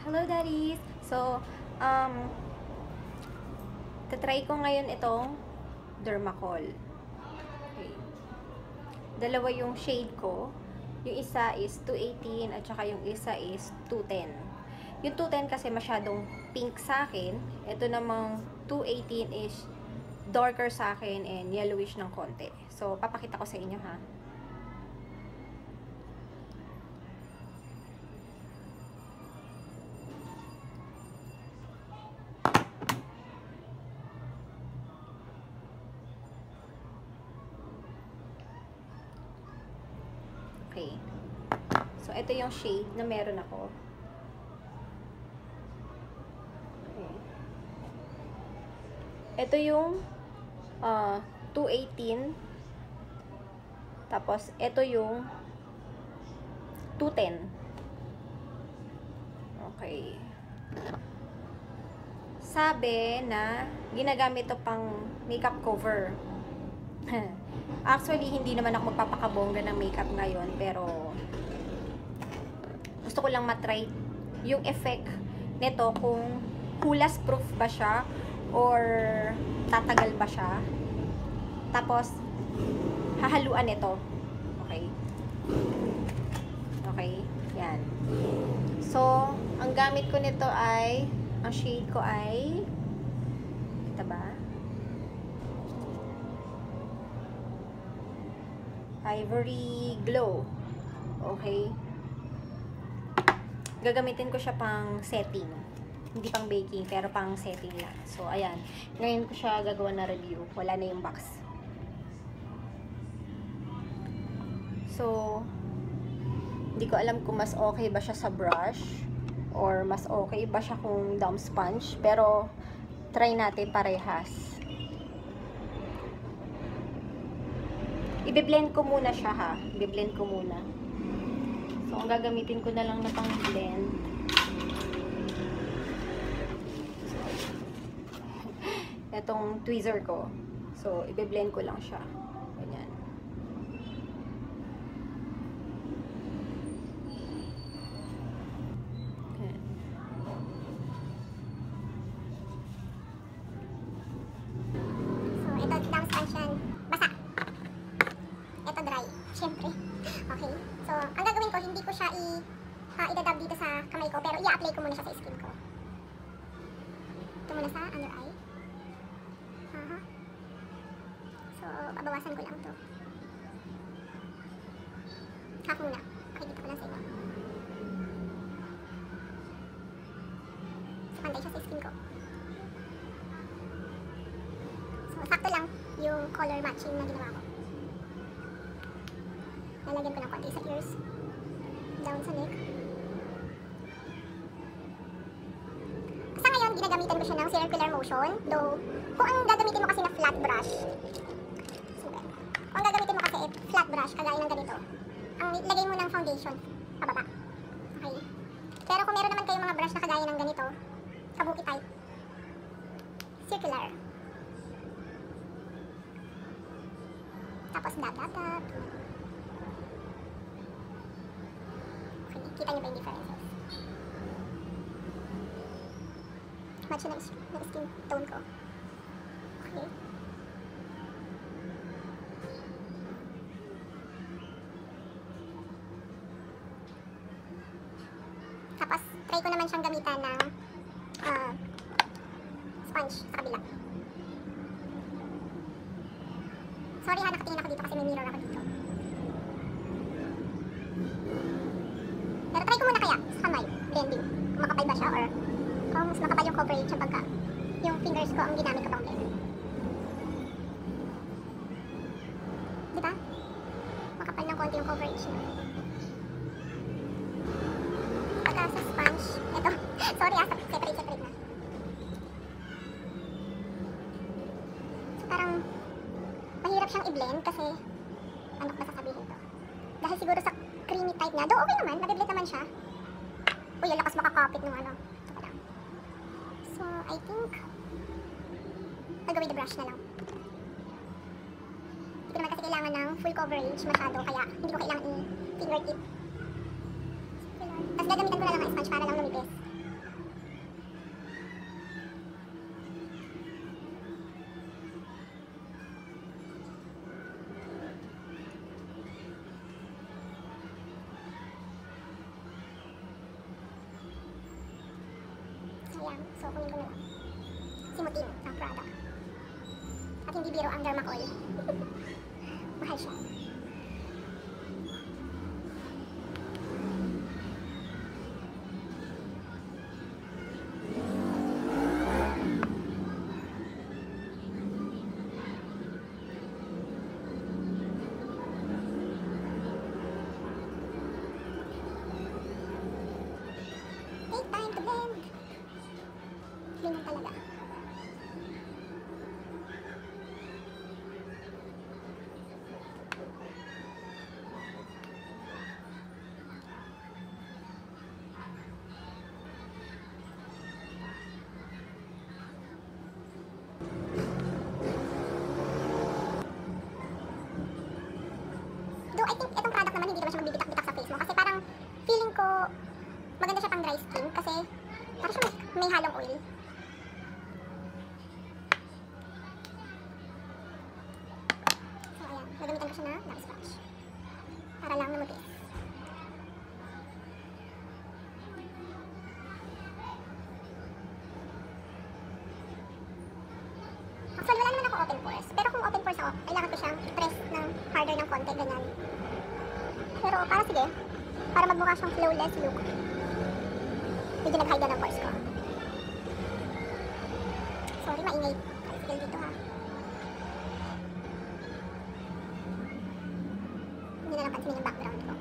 Hello, daddies! So, tatry ko ngayon itong Dermacol. Okay. Dalawa yung shade ko. Yung isa is 218 at saka yung isa is 210. Yung 210 kasi masyadong pink sa akin. Ito namang 218 is darker sa akin and yellowish ng konti. So, papakita ko sa inyo ha. Okay. So, ito yung shade na meron ako. Okay. Ito yung 218. Tapos, ito yung 210. Okay. Sabi na ginagamit ito pang makeup cover. Actually, hindi naman ako magpapakabongga ng makeup ngayon, pero gusto ko lang matry yung effect nito kung hulas proof ba siya or tatagal ba siya. Tapos, hahaluan ito. Okay. Okay. Yan. So, ang gamit ko nito ay, ang shade ko ay, kita ba? Ivory Glow. Okay. Gagamitin ko siya pang setting. Hindi pang baking, pero pang setting lang. So, ayan. Ngayon ko siya gagawa na review. Wala na yung box. So, hindi ko alam kung mas okay ba siya sa brush or mas okay ba siya kung down sponge. Pero, try natin parehas. Ibe-blend ko muna siya ha. Ibe-blend ko muna. So, ang gagamitin ko na lang na pang blend. Itong tweezer ko. So, ibe-blend ko lang siya. Ganyan. Okay. So, ito, down sponge yan. Basa. Ito dry, syempre. Okay. So, ang gagawin ko, hindi ko siya idadab dito sa kamay ko, pero i-apply ko muna siya sa skin ko. Ito muna sa under eye. So, babawasan ko lang to. Half muna. Pakikita ko lang sa inyo. So, pantay siya sa skin ko. So, sakto lang yung color matching na ginawa ko. Lalagyan ko ng konti sa ears, down sa neck. Sa ngayon, ginagamitan ko siya ng circular motion. Though, kung ang gagamitin mo kasi na flat brush, kung ang gagamitin mo kasi flat brush, kagaya ng ganito, ang lagay mo ng foundation, pababa. Okay. Pero kung meron naman kayong mga brush na kagaya ng ganito, kabuki type, circular. Tapos dab. Kita niyo ba yung differences? Match na ng skin tone ko. Okay. Tapos, try ko naman siyang gamitan ng sponge sa kabila. Sorry ha, nakatingin ako dito kasi may mirror ako dito. Pero try ko muna kaya sa kamay, blending. Kung makapal ba siya or kung mas makapal yung coverage siya pagka yung fingers ko ang ginamit ko pang blend. Diba? Makapal ng konti yung coverage niya. Pagka sa sponge, eto, sorry separate na. So parang mahirap siyang i-blend kasi ano ba sasabihin ito? Dahil siguro sa creamy type na. Though okay naman, nabiblend naman siya. Uy, ang lakas makakapit ng ano. Ito pa lang. So, I think I'll go with the brush na lang. Hindi ko naman kasi kailangan ng full coverage masyado, kaya hindi ko kailangan i-fingertip. Tapos gagamitan ko na lang ang sponge para lang lumipis. lang. So, kunin ko na lang. Simutin ang product. At hindi biro ang Dermacol. Mahal siya. Take time to blend. Ganyan talaga. Though I think itong product naman hindi naman siya magbibitak-bitak sa face mo kasi parang feeling ko maganda siya pang dry skin kasi parang siya may halong oil. So ayan, nagamitan ko siya na lap sponge para lang lumabis. Actually, wala naman ako open pores. Pero kung open pores ako, kailangan ko siyang press ng harder ng konti, ganyan. Pero para sige, para magmukha siyang flawless look. Medyo nag-hide na ng pores ko. Sorry, maingay. Tricycle dito ha. Hindi na lang pansinin yung background ko.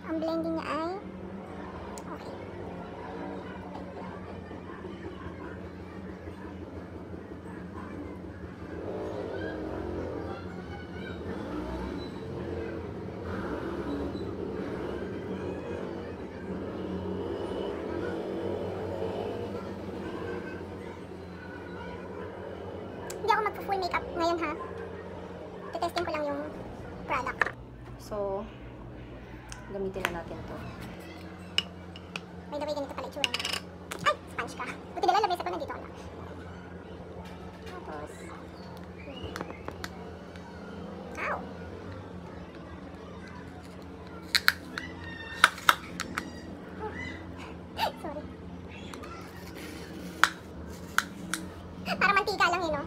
Ang blending niya ay okay. Hindi ako magpo-full makeup ngayon ha. Testing ko lang yung product. So, gamitin na natin to. By the way, ganito pala itsura niya. Ay! Sponge ka. Buti nila, lamesa ko nandito ka lang. Tapos, ow! Sorry. Para mantika lang yun, no?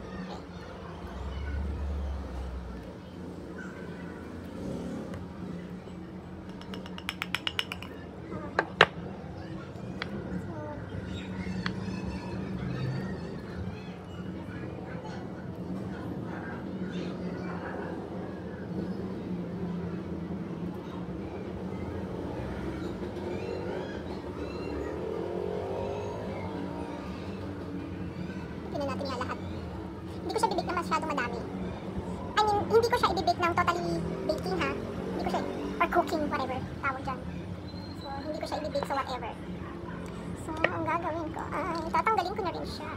Tingnan natin nga lahat. Hindi ko siya bibake na masyado madami. I mean, hindi ko siya i-bake ng totally baking ha. Hindi ko siya, or cooking, whatever tawag dyan. So, hindi ko siya i-bake sa whatever. So, ang gagawin ko ay tatanggalin ko na rin siya.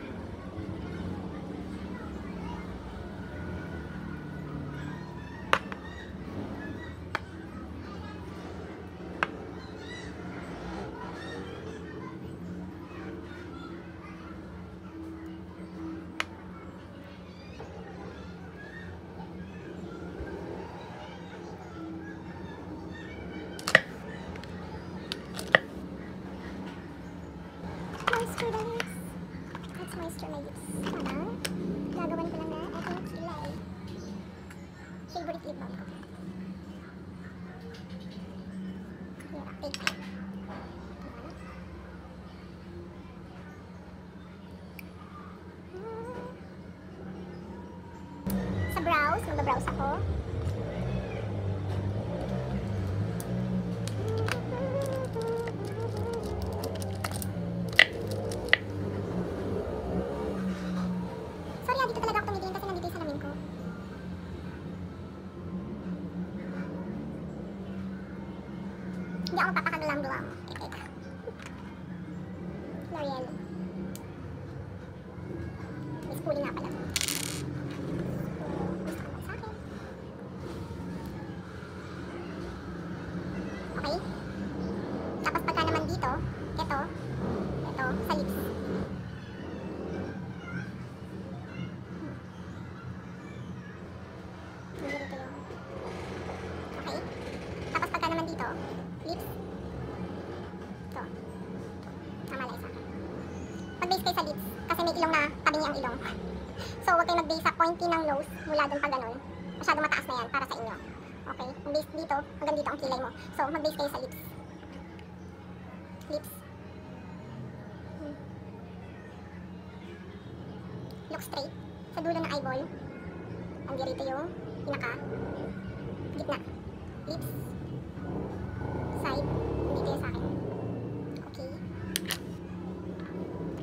Moisturize. Let's moisturize. Parang gagawan ko lang na ating kilay. Favorite lip balm ko. Here, take time. Sa brows, magba-brows ako. Sorry, dito talaga ako tumitingin kasi nandito yung salamin ko. Hindi ako magpapakagulang-gulang. Teka. L'Oreal. May spoolie nga pala. Gusto ko sa akin. Okay. Tapos Ito, sa lips. Hindi dito yung... Okay. Tapos pagka naman dito, lips. Ito. Tama lang isa. Mag-base kayo sa lips, kasi may ilong na tabi niya ang ilong. So, huwag kayo mag-base sa pointy ng nose mula dun pa ganun. Masyado mataas na yan para sa inyo. Okay? Mag-base dito, hanggang dito ang kilay mo. So, mag-base kayo sa lips. Lips. Look straight. Sa dulo ng eyeball. Ang dito yung pinaka. Gitna. Lips. Side. Dito yung sa akin. Okay.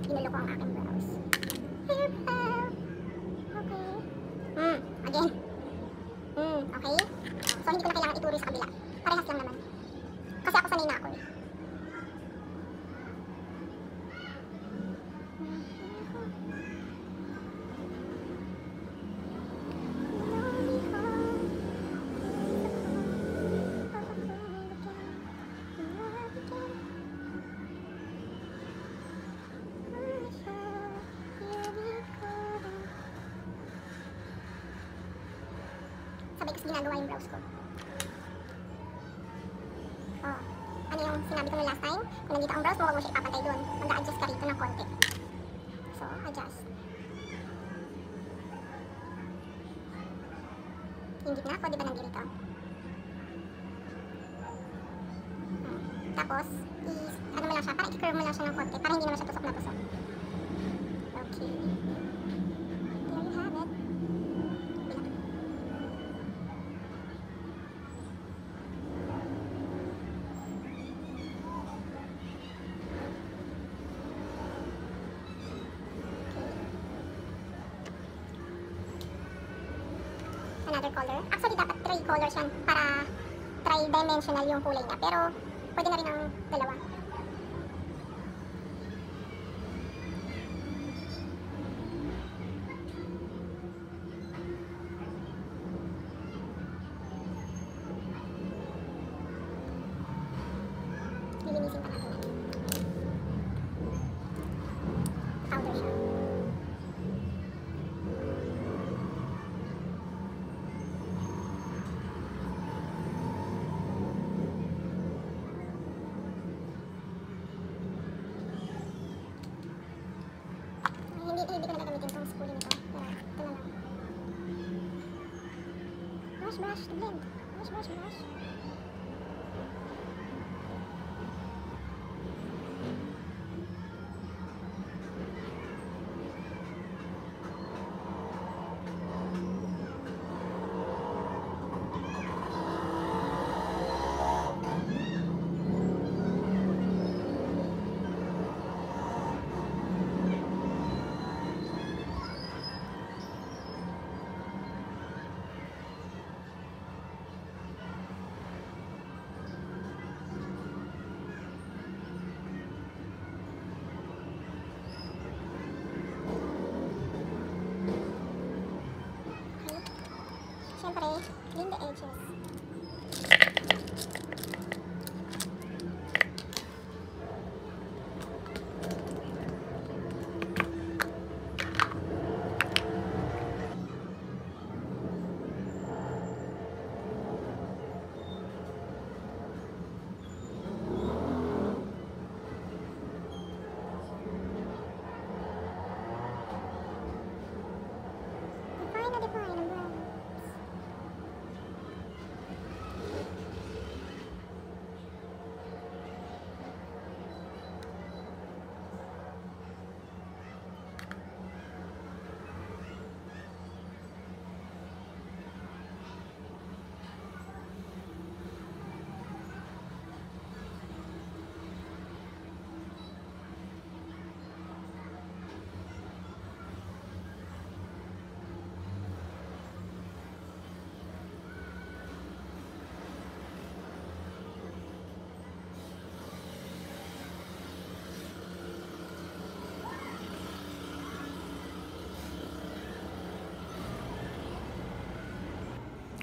Ginulo ko ang aking brows. Eyebrow. Okay. Again. Okay. So, hindi ko na kailangan ituro sa kabila. Parehas lang naman. Kasi ako sanay na ako eh. Sabay kasi ginagawa yung brows ko. Oh, ano yung sinabi ko na last time? Kung nandito ang brows mo, huwag mo siya ipapantay doon. Mag-a-adjust ka rito ng konti. So, adjust. Yung gitna ko, di ba nandito? Tapos, ano mo lang siya, parang i-curve mo lang siya ng konti, para hindi naman siya tusok na tusok. Okay. There you have it. Another color. Actually, dapat 3 colors yan para tri-dimensional yung kulay niya. Pero, pwede na rin ang dalawa. Lilinisin pa natin. Powder siya. Hindi ko na gagamitin itong spoolie nito. Pero, ito na lang. Brush to blend. Brush. Siyempre, clean the edges. Define ang brows.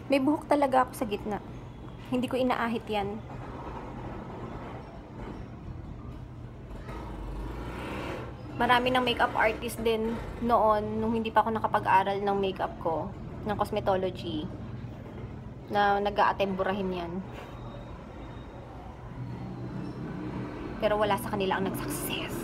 May buhok talaga ako sa gitna. Hindi ko inaahit yan. Marami ng makeup artist din noon, nung hindi pa ako nakapag-aral ng makeup ko, ng cosmetology, na nag-aatemburahin yan. Pero wala sa kanila ang nag-success.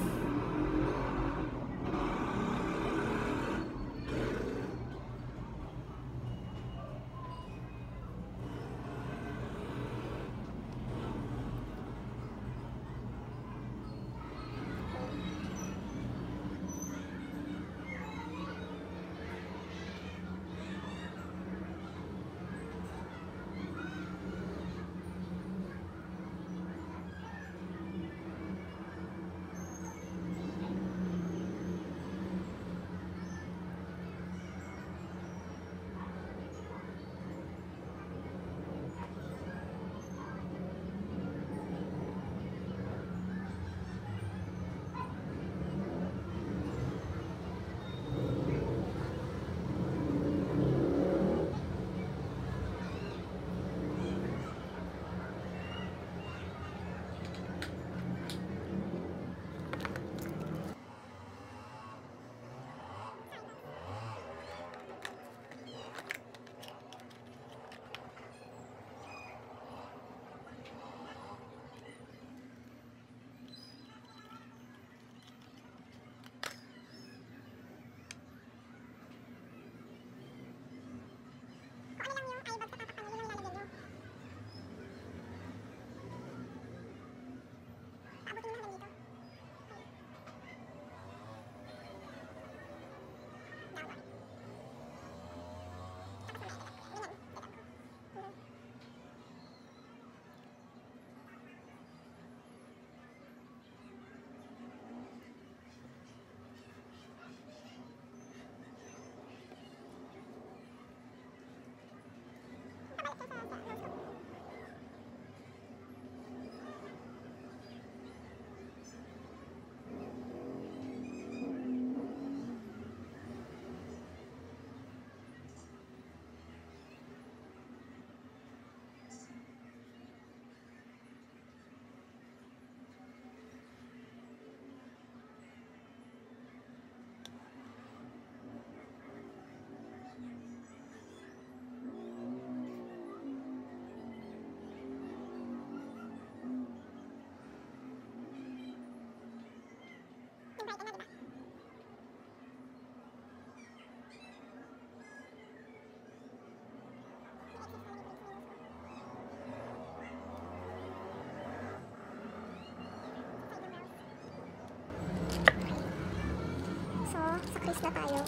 So, sa crease na tayo.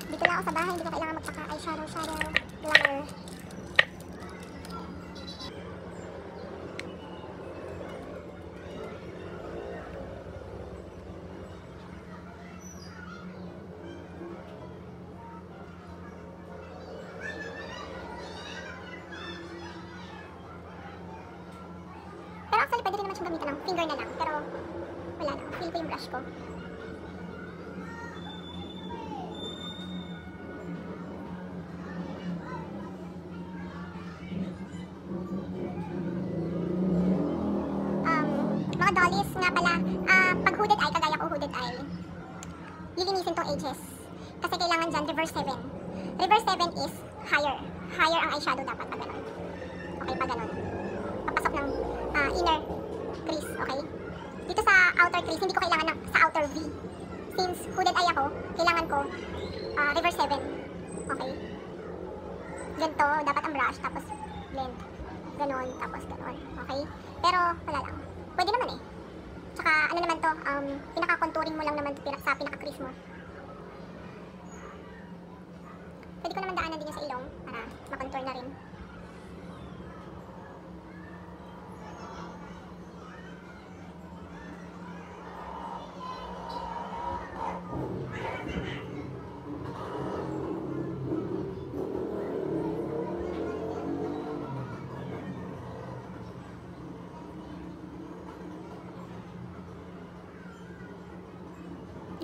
Dito lang ako sa bahay, hindi ko kailangan magpaka-eyeshadow, glamour. Pero actually, pwede rin naman siyang gamitan ng finger na lang. Pero, wala na. Feel ko yung brush ko. Mga dollies nga pala, pag hooded eye, kagaya ko hooded eye, lilinisin tong edges. Kasi kailangan dyan reverse 7. Reverse 7 is higher. Higher ang eyeshadow dapat pag ganun. Okay, pag ganun. Papasok ng inner crease, okay? Dito sa outer crease, hindi ko kailangan sa outer V. Since hooded eye ako, kailangan ko reverse 7. Okay? Ganito, dapat ang brush, tapos blend. Ganon, tapos ganon. Okay? Pero, wala lang. Pwede naman eh. Tsaka, ano naman to, pinaka-contouring mo lang naman sa pinaka-crease mo. Pwede ko naman daanan din yung sa ilong para makontour na rin.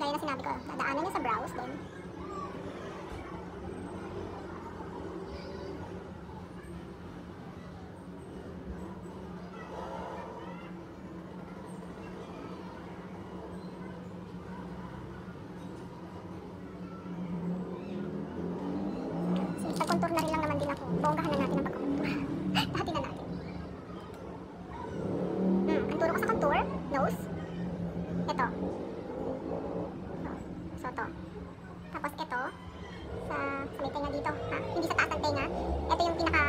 Gaya na sinabi ko, dadaanan niya sa brows din. Bonggahan na natin ang pagkakontour. Lahatin na natin. Ang turo ko sa contour, nose. Ito. So, to. Tapos ito, sa may tenga dito, ha? Hindi sa taas ng tenga. Ito yung pinaka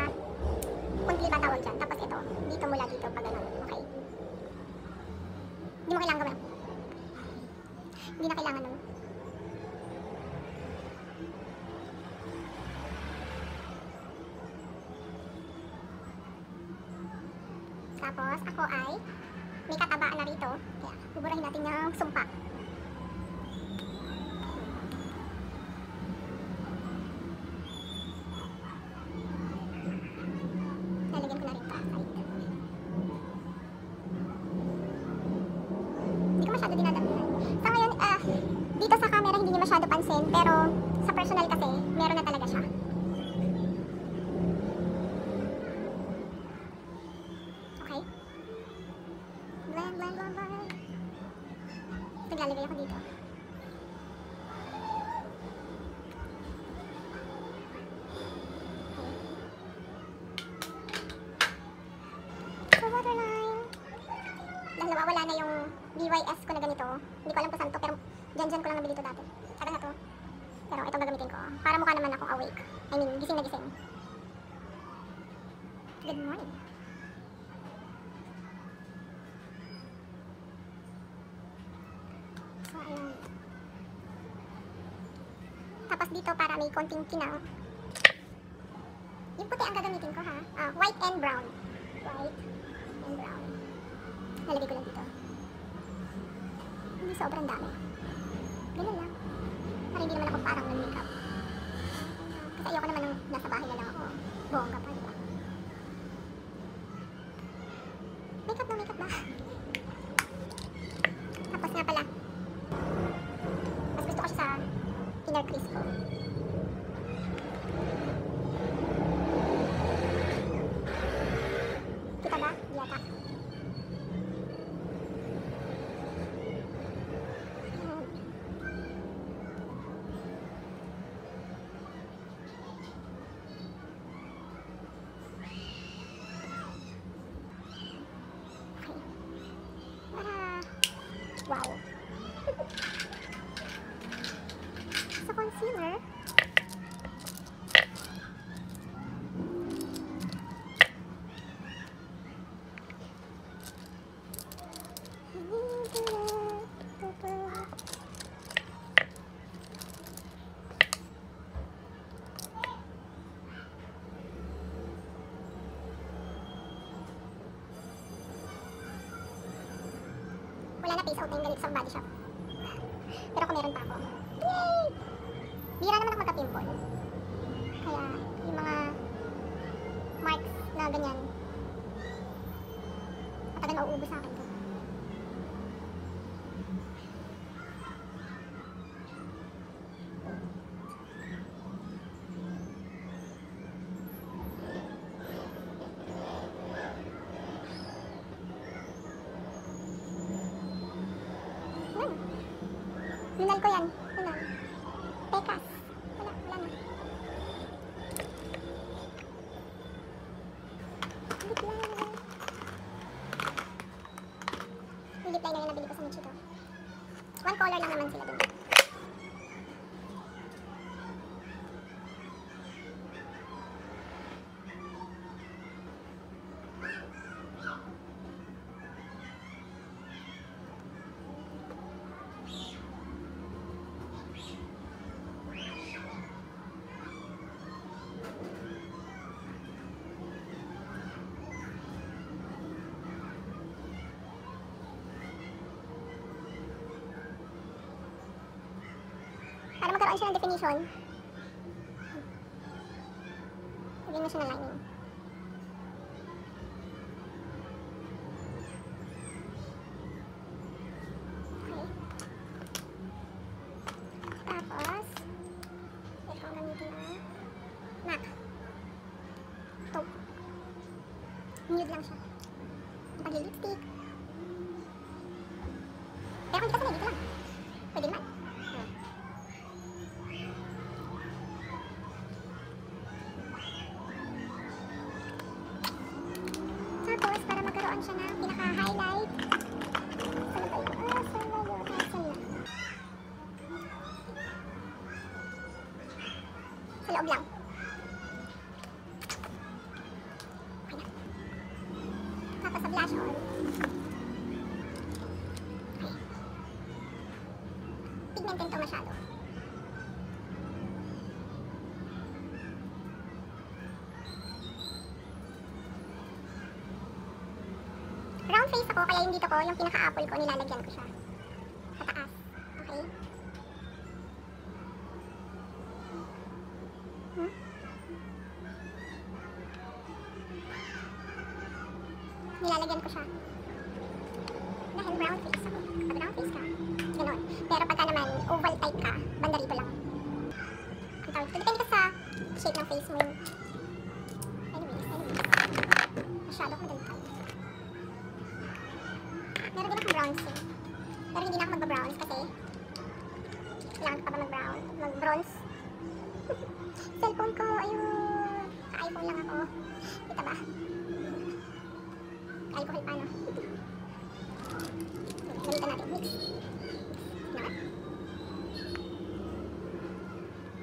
kuntli ba tawag dyan. Tapos ito, dito mula dito pag ganun. Okay? Hindi mo kailangan gawin. Hindi na kailangan nun. Tapos, ako ay may katabaan na rito. Kaya, buburahin natin yung sumpa. Lalagyan ko na rin ito. Hindi ko masyado dinadamihan. Sa ngayon, dito sa camera hindi niya masyado pansin. Pero, sa personal kasi, meron na talaga siya. Okay? Blend, blend, blend, blend. Naglalagay ako dito. So, waterline. Dahil nawawala na yung BYS ko na ganito. Hindi ko alam kung saan to, pero dyan ko lang nabili to dati. Tagal na to. Pero itong gagamitin ko. Para mukha naman akong awake. I mean, gising na gising. Good morning. So, ayun. Tapos dito para may konting kinang. Yung puti ang gagamitin ko ha. White and brown. White and brown. Lalagay ko lang dito. Hindi sobrang dami. Ganun lang. Para hindi naman ako parang nag-makeup. Kasi ayoko naman ng nasa bahay na lang ako. Bongga pa, diba? Makeup na. Tapos nga pala. Mas gusto ko siya sa inner crease ko. Kita ba? Yata. Wow. Sa concealer, wala na face out na yung ganito sa body shop. Pero kung meron pa ako. Yay! Bira naman ako magka-pimple. Kaya yung mga marks na ganyan, matagal mauubos sa akin to. Lunal ko yan. Lunal. Pekas. Wala na. Lip liner. Yung lip liner yung nabili ko sa Michito. One color lang naman sila dun. Para magkaroon siya ng definition, lagyan mo siya ng lining. Okay. Tapos, ito ang gamitin na MAC. Taupe. Nude lang siya. Ang pag-lipstick. Pero kung di ka sanay, dito lang. Pwede naman. nagkaroon siya ng pinaka-highlight. Saan ba yun? Ah, saan ba yun? Ah, saan na? Sa loob lang. Okay na. Tapos sa blush on. Okay. Pigmented to masyado. Round face ako, kaya yung dito ko, yung pinaka-apple ko, nilalagyan ko siya. Pataas. Okay? Hmm? Nilalagyan ko siya. Dahil brown face ako. Pag brown face ka, gano'n. Pero pagka naman, oval type ka, banda rito lang. Ang tawag. Depende ka sa shape ng face mo yun. Anyways. Masyado akong delikado. Meron din akong bronze eh. Pero hindi na ako magba-bronze kasi kailangan ko pa ba mag-bronze? Cellphone ko, ayun. Sa iPhone lang ako. Kita ba? Alcohol pa, no? Gamitan natin. Mix. Na?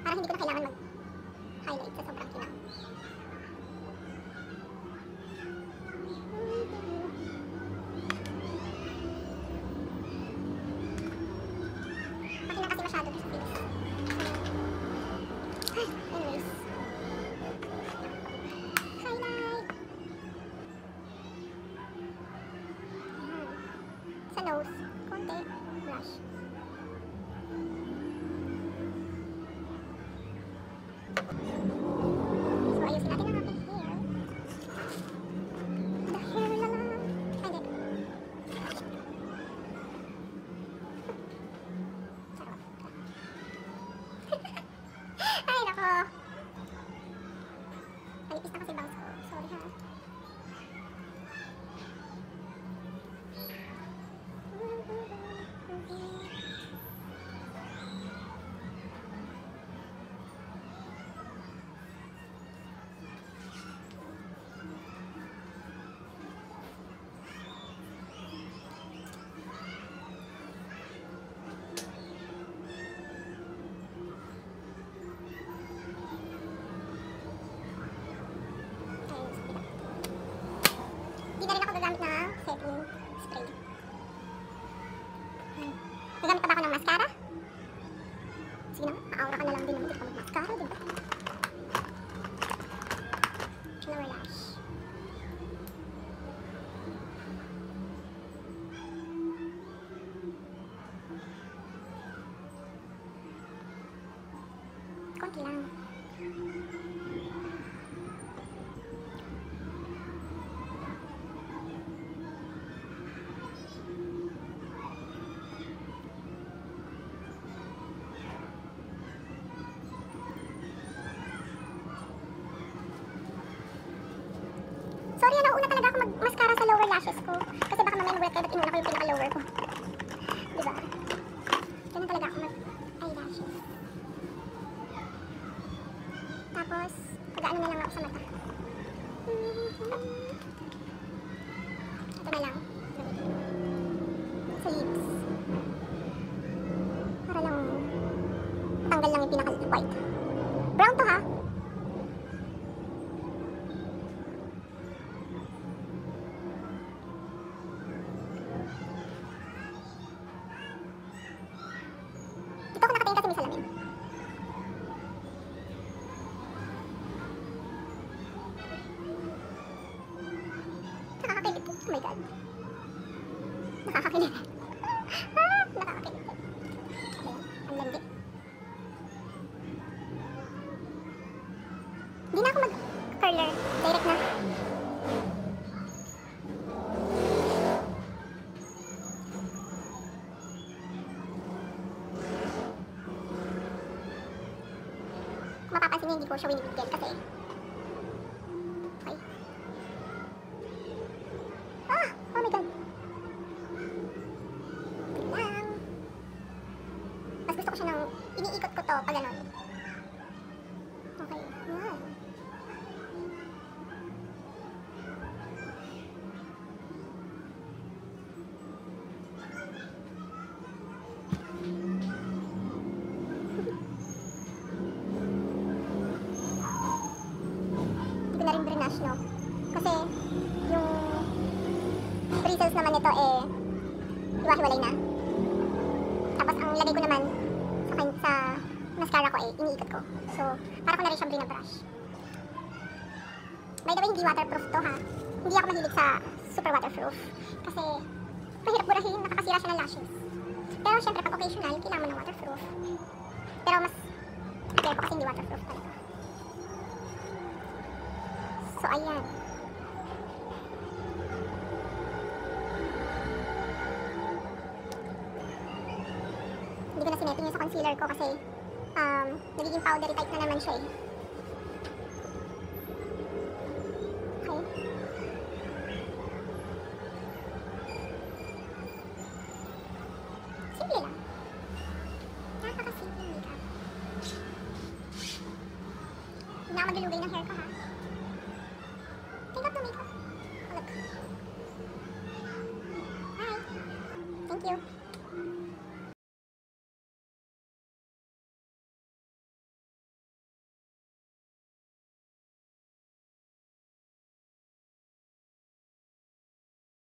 Parang hindi ko na kailangan mag-highlight sa sobrang kinang. Makina kasi masyado sa face. Anyways. Highlight. Sa nose, konti, blush. So, ayusin natin ang aking hair. The hair na lang. Ay, hindi. Charot. Ay, nako. Manipis na kasi bangs ko. Sorry ha. Di na rin ako gagamit ng setting spray. Gagamit pa ba ako ng mascara? Sige na, maaura ka na lang din naman. Hindi ka mag-mascara, di ba? Lower lash. Konti lang. Sorry, nauna talaga ako mag-mascara sa lower lashes ko. Kasi baka mamaya mag-wet at inuna ko yung pinaka-lower ko. Diba? Ganun talaga ako mag-eyelashes. Tapos, pag-ano na lang ako sa mata. Ito na lang. Sa lips. Para lang tanggal lang yung pinaka-white. Brown to ha? Dito ako nakatingin kasi may salamin. Nakakakilig. Oh my God. Nakakakilig. Nakakakilig. Ayan, ang landi. Hindi na ako mag-curler. Direct na. Kung mapapansin niyo, hindi ko siya winibigyan kasi okay. Ah! Oh my God! Lang. Mas gusto ko siya ng iniikot ko to pag ganon. Okay. Yan. blush, no? Kasi yung bristles naman nito eh hiwa-hiwalay na. Tapos ang lagay ko naman sa mascara ko eh iniikot ko. So, para ko na rin siyang binabrush. By the way, hindi waterproof to ha. Hindi ako mahilig sa super waterproof. Kasi mahirap burahin, nakakasira siya ng lashes. Pero syempre pag occasional, kailangan mo ng waterproof. Pero mas prefer ko kasi hindi waterproof talaga. So, ayan. Hindi ko na sinetting yun sa concealer ko kasi nagiging powdery type na naman siya eh. Okay. Simple lang. Nakakasimple yung makeup. Hindi na ako maglulugay ng hair ko ha. Think of the makeup. Look. Hi. Thank you.